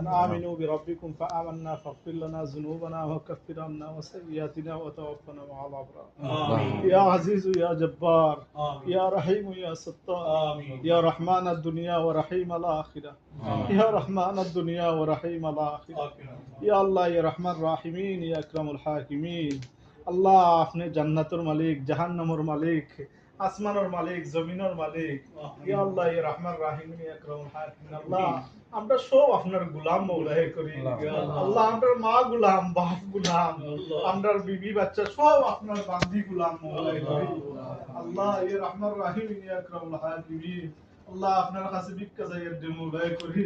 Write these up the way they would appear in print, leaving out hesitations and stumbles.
أن آمنوا بربكم فآمنا فاغفر لنا ذنوبنا وكفر عنا وسيئاتنا وتوفنا مع الأبرار. يا عزيز يا جبار يا رحيم يا ستار يا رحمن الدنيا ورحيم الآخرة يا رحمن الدنيا ورحيم الآخرة يا الله يا رحمن الراحمين يا أكرم الحاكمين আল্লাহ আপনি জান্নাতুর মালিক জাহান্নামের মালিক আসমানের মালিক জমিনের মালিক ইয়া আল্লাহ ইয়া রহমান রাহিম ইয়া আকরামুল হাকিমিন আল্লাহ আমরা সব আপনার গোলাম মওলাই করি আল্লাহ আমরা মা গোলাম বাপ গোলাম আমরা বিবি বাচ্চা সব আপনার বান্দি গোলাম মওলাই করি আল্লাহ ইয়া রহমান রাহিম ইয়া আকরামুল হাকিমিন আল্লাহ আপনার কাছে ভিক্ষা চাইয়ে দে মওলাই করি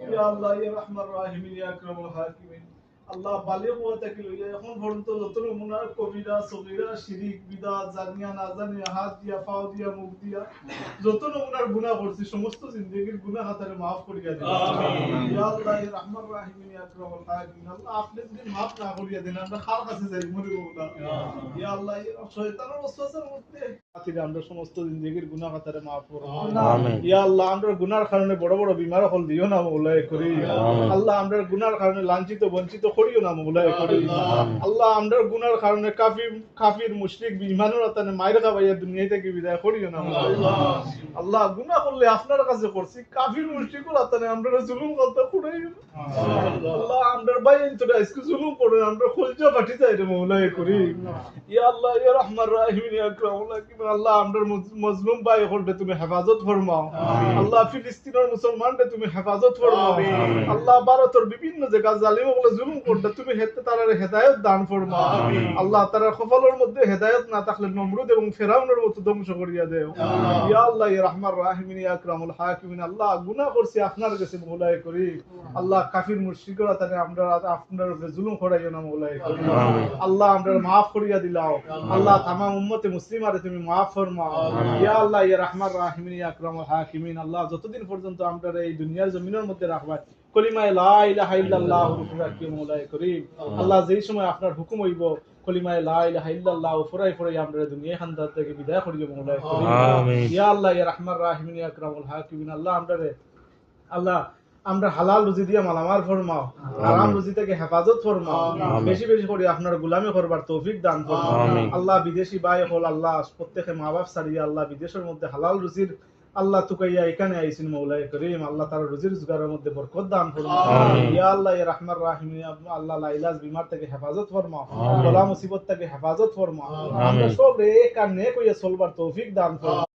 ইয়া আল্লাহ ইয়া রহমান রাহিম ইয়া আকরামুল হাকিমিন আল্লাহ বালিগ ওয়াতা কি লইয়া এখন পর্যন্ত যত নমুনা কবিরা সগীরা শিরিক বিদআত জানিয়া না জানিয়া হাত দিয়া পাও দিয়া মুখ দিয়া যত নমুনার গুনাহ করছি সমস্ত জিন্দেগীর গুনাহ খাতারে maaf করিয়া দিন আমিন ইয়া আল্লাহ ইয়া রহমান রাহিম ইয়া আকরামুল হাকিমিন আল্লাহ আপনি যদি maaf না করিয়া দেন আমরা কার কাছে যাই মরি না ইয়া আল্লাহ ইয়া শয়তানের ওয়াসওয়াসার মধ্যে আতিরে আমরা সমস্ত জিন্দেগীর গুনাহ খাতারে maaf করো আমিন ইয়া আল্লাহ আমরা গুনার কারণে বড় বড় বিমার হল দিও না মওলাই করি আল্লাহ আমরা গুনার কারণে লাঞ্ছিত বঞ্চিত করিও না মওলাই করি আল্লাহ আমরা গুনার কারণে কাফির মুশরিক বেঈমানের আতানে মাইর খাওয়াইয়া দুনিয়া থেকে বিদায় করিও না আল্লাহ গুনাহ করলে আপনার কাছে করছি কাফির মুশরিকুল আতানে আমরা জুলুম করতে করি আল্লাহ আমরা বাইন তো আজকে জুলুম করে আমরা খলজা ফাটি যাই রে মওলাই করি ইয়া আল্লাহ ইয়া রহমান রাহিম ইয়া আকরামুল হাকিম আল্লাহ আমরা মজলুম ভাই হলতে তুমি হেফাজত ফরমাও আল্লাহ ফিলিস্তিনের মুসলমানদের তুমি হেফাজত ফরমাও আল্লাহ ভারতের বিভিন্ন জায়গা জালিম ওগুলো জুলুম করতে তুমি তারার হেদায়েত দান ফরমাও আল্লাহ তারার কপালের মধ্যে হেদায়েত না থাকলে নমরুদ এবং ফিরাউনের মতো ধ্বংস করিয়া দেও ইয়া আল্লাহ ইয়া রহমান রাহিম ইয়া আকরামুল হাকিমিন আল্লাহ গুনাহ করছি আপনার কাছে মওলাই করি আল্লাহ কাফির মুশরিকরা তারে আমরা আপনার উপরে জুলুম করাইও না মওলাই করি আল্লাহ আমরা maaf করিয়া দিলাও আল্লাহ तमाम উম্মতে মুসলিমারে তুমি maaf ফরমাও ইয়া আল্লাহ ইয়া রহমান রাহিম ইয়া আকরামুল হাকিমিন আল্লাহ যতদিন পর্যন্ত আমরা এই দুনিয়ার জমিনের মধ্যে রাখবা কলিমা লা ইলাহা ইল্লাল্লাহ কি মওলাই করিম আল্লাহ যেই সময় আপনার হুকুম হইব কলিমা লা ইলাহা ইল্লাল্লাহ ফুরাই ফুরাই আমরা দুনিয়া খানদার থেকে বিদায় করিব মওলাই করিম আমিন ইয়া আল্লাহ ইয়া রহমান রাহিম ইয়া আকরামুল হাকিমিন আল্লাহ আল্লাহ আমরা হালাল রুজি দিয়ে মালামাল ফরমাও হারাম রুজি থেকে হেফাজত ফরমাও বেশি বেশি করে আপনার গোলামি করবার তৌফিক দান ফরমাও আল্লাহ বিদেশি ভাই হল আল্লাহ প্রত্যেককে মা বাপ ছাড়িয়া আল্লাহ বিদেশের মধ্যে হালাল রুজির আল্লাহ তুকাইয়া এখানে আইছেন মওলাই করিম আল্লাহ তার রুজির রোজগারের মধ্যে বরকত দান ফরমাও ইয়া আল্লাহ ইয়া রহমান রাহিম আল্লাহ লাইলাজ বিমার থেকে হেফাজত ফরমাও বলা মুসিবত থেকে হেফাজত ফরমাও আমরা সব এক আর নেক হইয়া চলবার তৌফিক দান ফরমাও